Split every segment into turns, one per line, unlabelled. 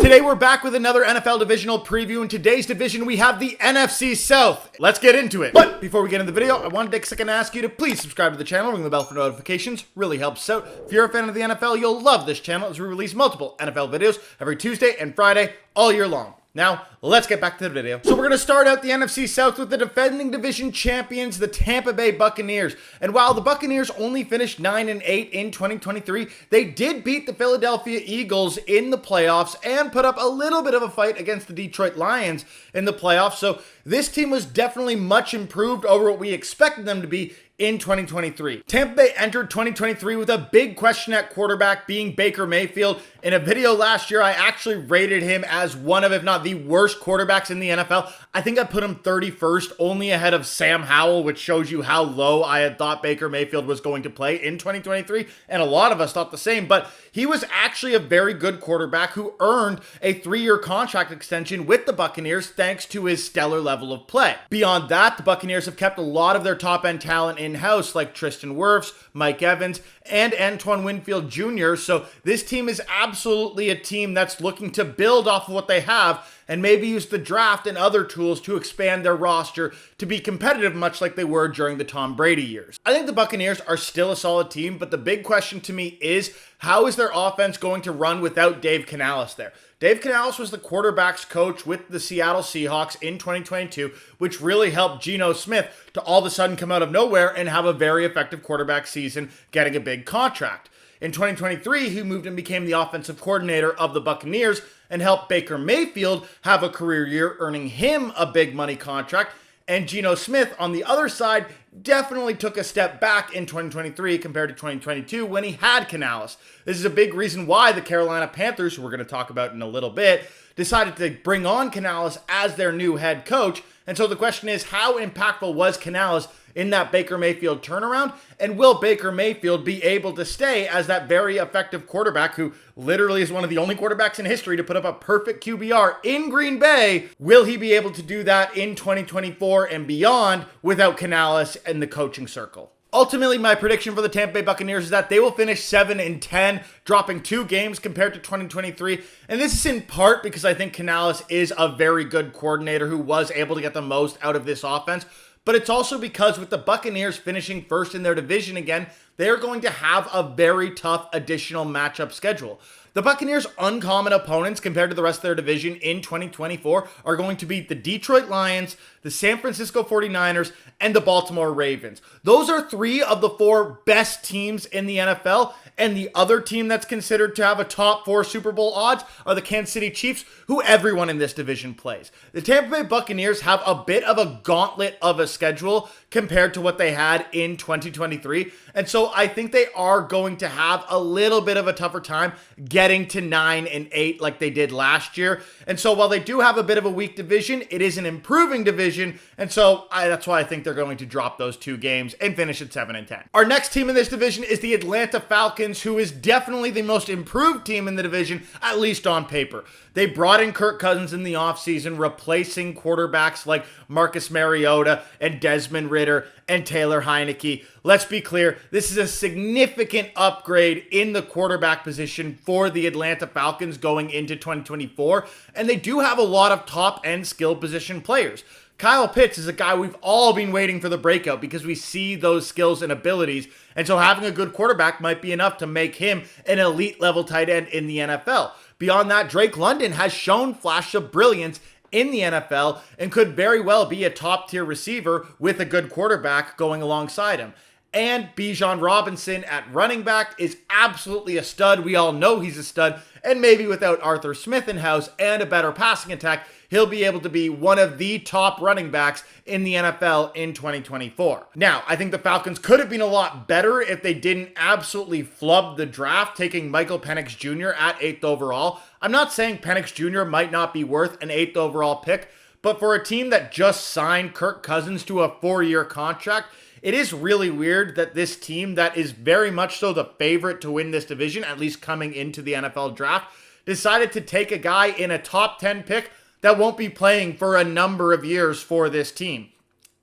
Today we're back with another NFL divisional preview. In today's division we have the NFC South. Let's get into it. But before we get into the video, I wanted to take a second to ask you to please subscribe to the channel, ring the bell for notifications. Really helps out. If you're a fan of the NFL, you'll love this channel as we release multiple NFL videos every Tuesday and Friday all year long. Now, let's get back to the video. So we're going to start out the NFC South with the defending division champions, the Tampa Bay Buccaneers. And while the Buccaneers only finished 9-8 in 2023, they did beat the Philadelphia Eagles in the playoffs and put up a little bit of a fight against the Detroit Lions in the playoffs. So this team was definitely much improved over what we expected them to be in 2023. Tampa Bay entered 2023 with a big question at quarterback, being Baker Mayfield. In a video last year, I actually rated him as one of, if not the worst quarterbacks in the NFL. I think I put him 31st, only ahead of Sam Howell, which shows you how low I had thought Baker Mayfield was going to play in 2023. And a lot of us thought the same, but he was actually a very good quarterback who earned a 3-year contract extension with the Buccaneers thanks to his stellar level of play. Beyond that, the Buccaneers have kept a lot of their top-end talent in-house, like Tristan Wirfs, Mike Evans, and Antoine Winfield Jr. So this team is absolutely a team that's looking to build off of what they have and maybe use the draft and other tools to expand their roster to be competitive, much like they were during the Tom Brady years. I think the Buccaneers are still a solid team, but the big question to me is, how is their offense going to run without Dave Canales there? Dave Canales was the quarterback's coach with the Seattle Seahawks in 2022, which really helped Geno Smith to all of a sudden come out of nowhere and have a very effective quarterback season, getting a big contract. In 2023, he moved and became the offensive coordinator of the Buccaneers and helped Baker Mayfield have a career year, earning him a big money contract. And Geno Smith, on the other side, definitely took a step back in 2023 compared to 2022 when he had Canales. This is a big reason why the Carolina Panthers, who we're going to talk about in a little bit, decided to bring on Canales as their new head coach. And so the question is, how impactful was Canales in that Baker Mayfield turnaround? And will Baker Mayfield be able to stay as that very effective quarterback who literally is one of the only quarterbacks in history to put up a perfect QBR in Green Bay? Will he be able to do that in 2024 and beyond without Canales and the coaching circle? Ultimately, my prediction for the Tampa Bay Buccaneers is that they will finish 7-10, dropping 2 games compared to 2023. And this is in part because I think Canales is a very good coordinator who was able to get the most out of this offense. But it's also because with the Buccaneers finishing first in their division again, they're going to have a very tough additional matchup schedule. The Buccaneers' uncommon opponents compared to the rest of their division in 2024 are going to be the Detroit Lions, the San Francisco 49ers, and the Baltimore Ravens. Those are 3 of the 4 best teams in the NFL, and the other team that's considered to have a top 4 Super Bowl odds are the Kansas City Chiefs, who everyone in this division plays. The Tampa Bay Buccaneers have a bit of a gauntlet of a schedule compared to what they had in 2023, and so I think they are going to have a little bit of a tougher time getting to 9-8 like they did last year. And so while they do have a bit of a weak division, it is an improving division, and so that's why I think they're going to drop those 2 games and finish at 7-10. Our next team in this division is the Atlanta Falcons, who is definitely the most improved team in the division, at least on paper. They brought in Kirk Cousins in the offseason, replacing quarterbacks like Marcus Mariota and Desmond Ridder and Taylor Heineke. Let's be clear, this is a significant upgrade in the quarterback position for the Atlanta Falcons going into 2024, and they do have a lot of top-end skill position players. Kyle Pitts is a guy we've all been waiting for the breakout because we see those skills and abilities, and so having a good quarterback might be enough to make him an elite level tight end in the NFL. Beyond that, Drake London has shown flashes of brilliance in the NFL and could very well be a top-tier receiver with a good quarterback going alongside him. And Bijan Robinson at running back is absolutely a stud. We all know he's a stud. And maybe without Arthur Smith in-house and a better passing attack, he'll be able to be one of the top running backs in the NFL in 2024. Now, I think the Falcons could have been a lot better if they didn't absolutely flub the draft, taking Michael Penix Jr. at 8th overall. I'm not saying Penix Jr. might not be worth an 8th overall pick, but for a team that just signed Kirk Cousins to a 4-year contract, it is really weird that this team that is very much so the favorite to win this division, at least coming into the NFL draft, decided to take a guy in a top 10 pick that won't be playing for a number of years for this team.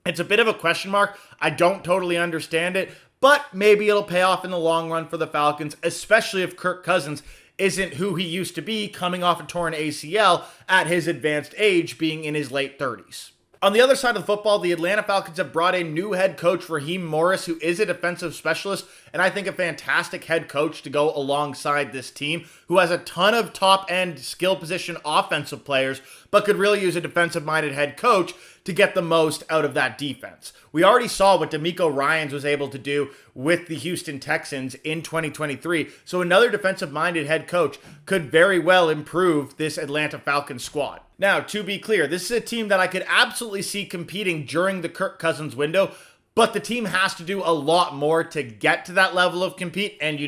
It's a bit of a question mark. I don't totally understand it, but maybe it'll pay off in the long run for the Falcons, especially if Kirk Cousins isn't who he used to be coming off a torn ACL at his advanced age, being in his late 30s. On the other side of the football, the Atlanta Falcons have brought in new head coach Raheem Morris, who is a defensive specialist, and I think a fantastic head coach to go alongside this team, who has a ton of top-end skill position offensive players, but could really use a defensive-minded head coach to get the most out of that defense. We already saw what DeMeco Ryans was able to do with the Houston Texans in 2023, so another defensive-minded head coach could very well improve this Atlanta Falcons squad. Now, to be clear, this is a team that I could absolutely see competing during the Kirk Cousins window, but the team has to do a lot more to get to that level of compete and,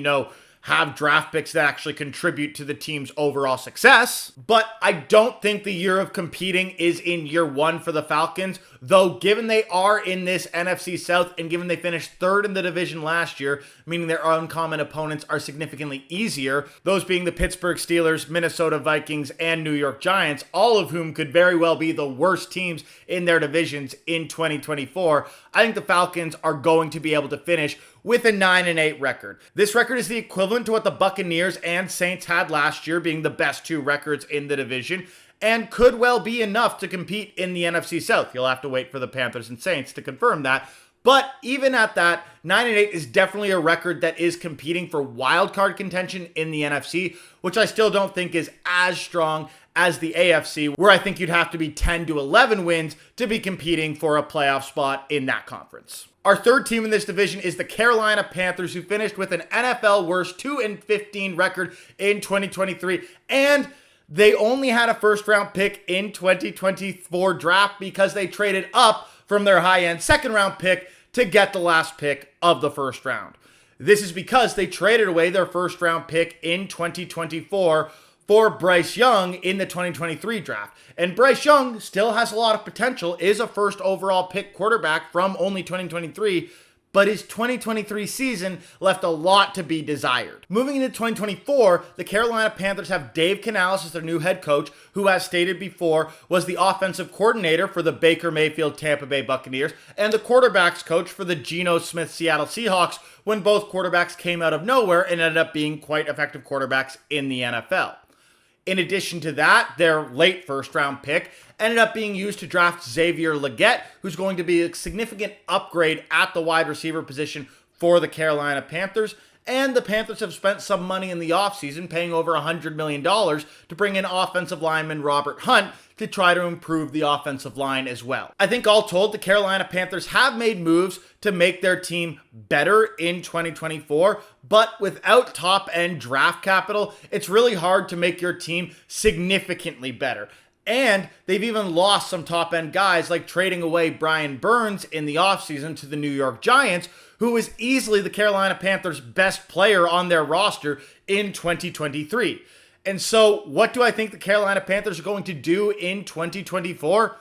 have draft picks that actually contribute to the team's overall success. But I don't think the year of competing is in year one for the Falcons, though given they are in this NFC South and given they finished third in the division last year, meaning their uncommon opponents are significantly easier, those being the Pittsburgh Steelers, Minnesota Vikings, and New York Giants, all of whom could very well be the worst teams in their divisions in 2024, I think the Falcons are going to be able to finish with a 9-8 record. This record is the equivalent to what the Buccaneers and Saints had last year, being the best two records in the division, and could well be enough to compete in the NFC South. You'll have to wait for the Panthers and Saints to confirm that. But even at that, 9-8 is definitely a record that is competing for wildcard contention in the NFC, which I still don't think is as strong as the AFC, where I think you'd have to be 10-11 wins to be competing for a playoff spot in that conference. Our third team in this division is the Carolina Panthers, who finished with an NFL worst 2-15 record in 2023, and they only had a first-round pick in 2024 draft because they traded up from their high-end second-round pick to get the last pick of the first round. This is because they traded away their first-round pick in 2024 for Bryce Young in the 2023 draft. And Bryce Young still has a lot of potential, is a first overall pick quarterback from only 2023, but his 2023 season left a lot to be desired. Moving into 2024, the Carolina Panthers have Dave Canales as their new head coach, who, as stated before, was the offensive coordinator for the Baker Mayfield Tampa Bay Buccaneers and the quarterbacks coach for the Geno Smith Seattle Seahawks, when both quarterbacks came out of nowhere and ended up being quite effective quarterbacks in the NFL. In addition to that, their late first-round pick ended up being used to draft Xavier Legette, who's going to be a significant upgrade at the wide receiver position for the Carolina Panthers. And the Panthers have spent some money in the offseason, paying over $100 million to bring in offensive lineman Robert Hunt to try to improve the offensive line as well. I think all told, the Carolina Panthers have made moves to make their team better in 2024, but without top-end draft capital, it's really hard to make your team significantly better. And they've even lost some top-end guys, like trading away Brian Burns in the offseason to the New York Giants, who is easily the Carolina Panthers' best player on their roster in 2023. And so, what do I think the Carolina Panthers are going to do in 2024?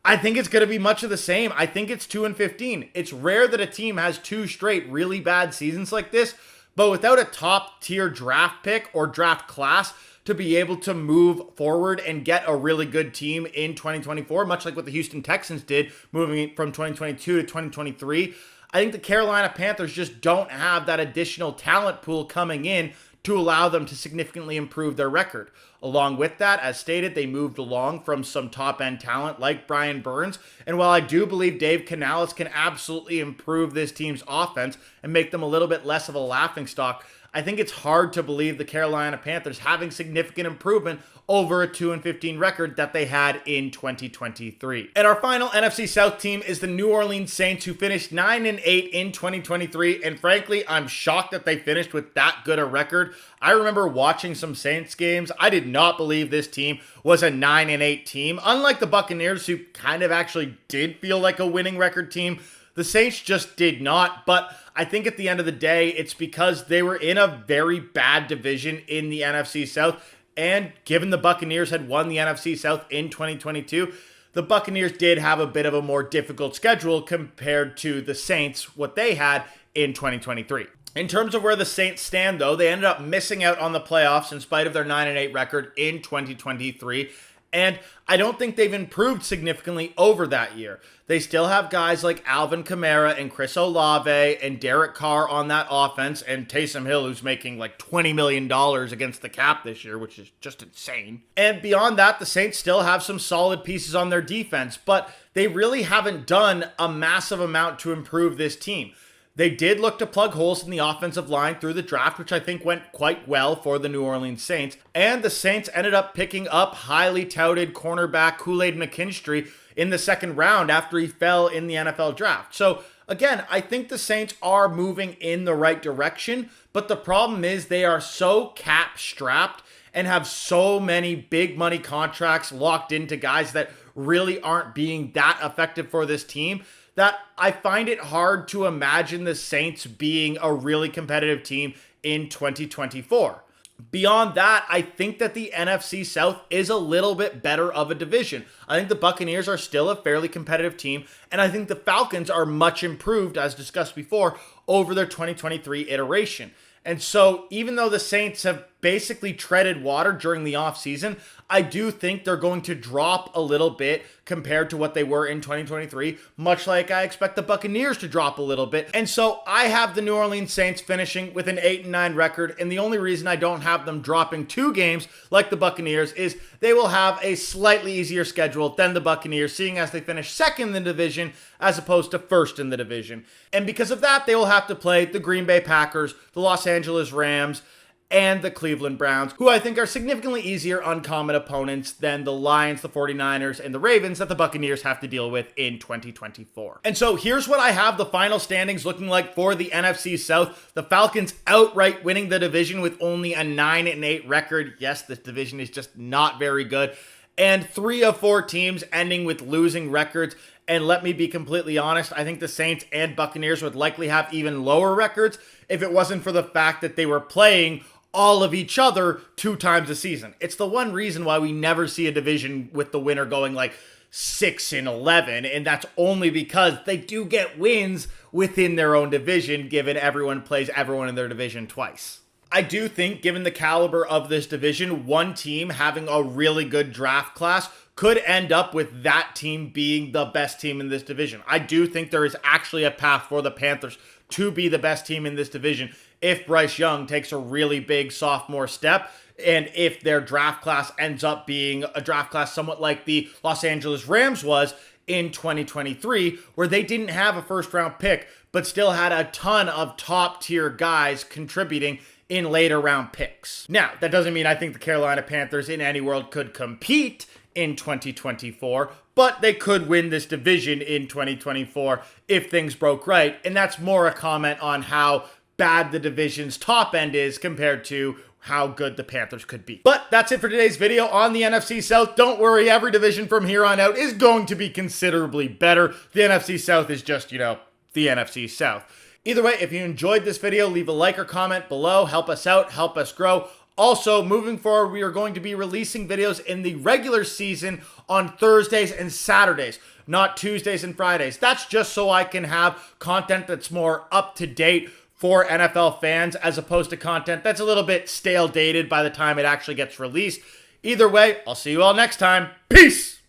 I think it's going to be much of the same. I think it's 2-15. It's rare that a team has two straight really bad seasons like this, but without a top-tier draft pick or draft class to be able to move forward and get a really good team in 2024, much like what the Houston Texans did moving from 2022 to 2023, I think the Carolina Panthers just don't have that additional talent pool coming in to allow them to significantly improve their record. Along with that, as stated, they moved along from some top-end talent like Brian Burns, and while I do believe Dave Canales can absolutely improve this team's offense and make them a little bit less of a laughingstock, I think it's hard to believe the Carolina Panthers having significant improvement over a 2-15 record that they had in 2023. And our final NFC South team is the New Orleans Saints, who finished 9-8 in 2023, and frankly, I'm shocked that they finished with that good a record. I remember watching some Saints games. I did not believe this team was a 9-8 team. Unlike the Buccaneers, who kind of actually did feel like a winning record team, the Saints just did not, but I think at the end of the day, it's because they were in a very bad division in the NFC South, and given the Buccaneers had won the NFC South in 2022, the Buccaneers did have a bit of a more difficult schedule compared to the Saints, what they had in 2023. In terms of where the Saints stand, though, they ended up missing out on the playoffs in spite of their 9-8 record in 2023, And I don't think they've improved significantly over that year. They still have guys like Alvin Kamara and Chris Olave and Derek Carr on that offense, and Taysom Hill, who's making like $20 million against the cap this year, which is just insane. And beyond that, the Saints still have some solid pieces on their defense, but they really haven't done a massive amount to improve this team. They did look to plug holes in the offensive line through the draft, which I think went quite well for the New Orleans Saints. And the Saints ended up picking up highly touted cornerback Kool-Aid McKinstry in the second round after he fell in the NFL draft. So again, I think the Saints are moving in the right direction, but the problem is they are so cap strapped and have so many big money contracts locked into guys that really aren't being that effective for this team, that I find it hard to imagine the Saints being a really competitive team in 2024. Beyond that, I think that the NFC South is a little bit better of a division. I think the Buccaneers are still a fairly competitive team, and I think the Falcons are much improved, as discussed before, over their 2023 iteration. And so even though the Saints have basically treaded water during the offseason, I do think they're going to drop a little bit compared to what they were in 2023, much like I expect the Buccaneers to drop a little bit. And so I have the New Orleans Saints finishing with an 8-9 record, and the only reason I don't have them dropping 2 games like the Buccaneers is they will have a slightly easier schedule than the Buccaneers, seeing as they finish second in the division as opposed to first in the division. And because of that, they will have to play the Green Bay Packers, the Los Angeles Rams, and the Cleveland Browns, who I think are significantly easier uncommon opponents than the Lions, the 49ers, and the Ravens that the Buccaneers have to deal with in 2024. And so here's what I have the final standings looking like for the NFC South. The Falcons outright winning the division with only a 9-8 record. Yes, this division is just not very good. And 3 of 4 teams ending with losing records. And let me be completely honest, I think the Saints and Buccaneers would likely have even lower records if it wasn't for the fact that they were playing all of each other 2 times a season. It's the one reason why we never see a division with the winner going like 6-11, and that's only because they do get wins within their own division, given everyone plays everyone in their division twice. I do think, given the caliber of this division, one team having a really good draft class could end up with that team being the best team in this division. I do think there is actually a path for the Panthers to be the best team in this division if Bryce Young takes a really big sophomore step, and if their draft class ends up being a draft class somewhat like the Los Angeles Rams was in 2023, where they didn't have a first-round pick, but still had a ton of top-tier guys contributing in later-round picks. Now, that doesn't mean I think the Carolina Panthers in any world could compete in 2024, but they could win this division in 2024 if things broke right, and that's more a comment on how bad the division's top end is compared to how good the Panthers could be. But that's it for today's video on the NFC South. Don't worry, every division from here on out is going to be considerably better. The NFC South is just, the NFC South. Either way, if you enjoyed this video, leave a like or comment below. Help us out, help us grow. Also, moving forward, we are going to be releasing videos in the regular season on Thursdays and Saturdays, not Tuesdays and Fridays. That's just so I can have content that's more up to date for NFL fans, as opposed to content that's a little bit stale dated by the time it actually gets released. Either way, I'll see you all next time. Peace!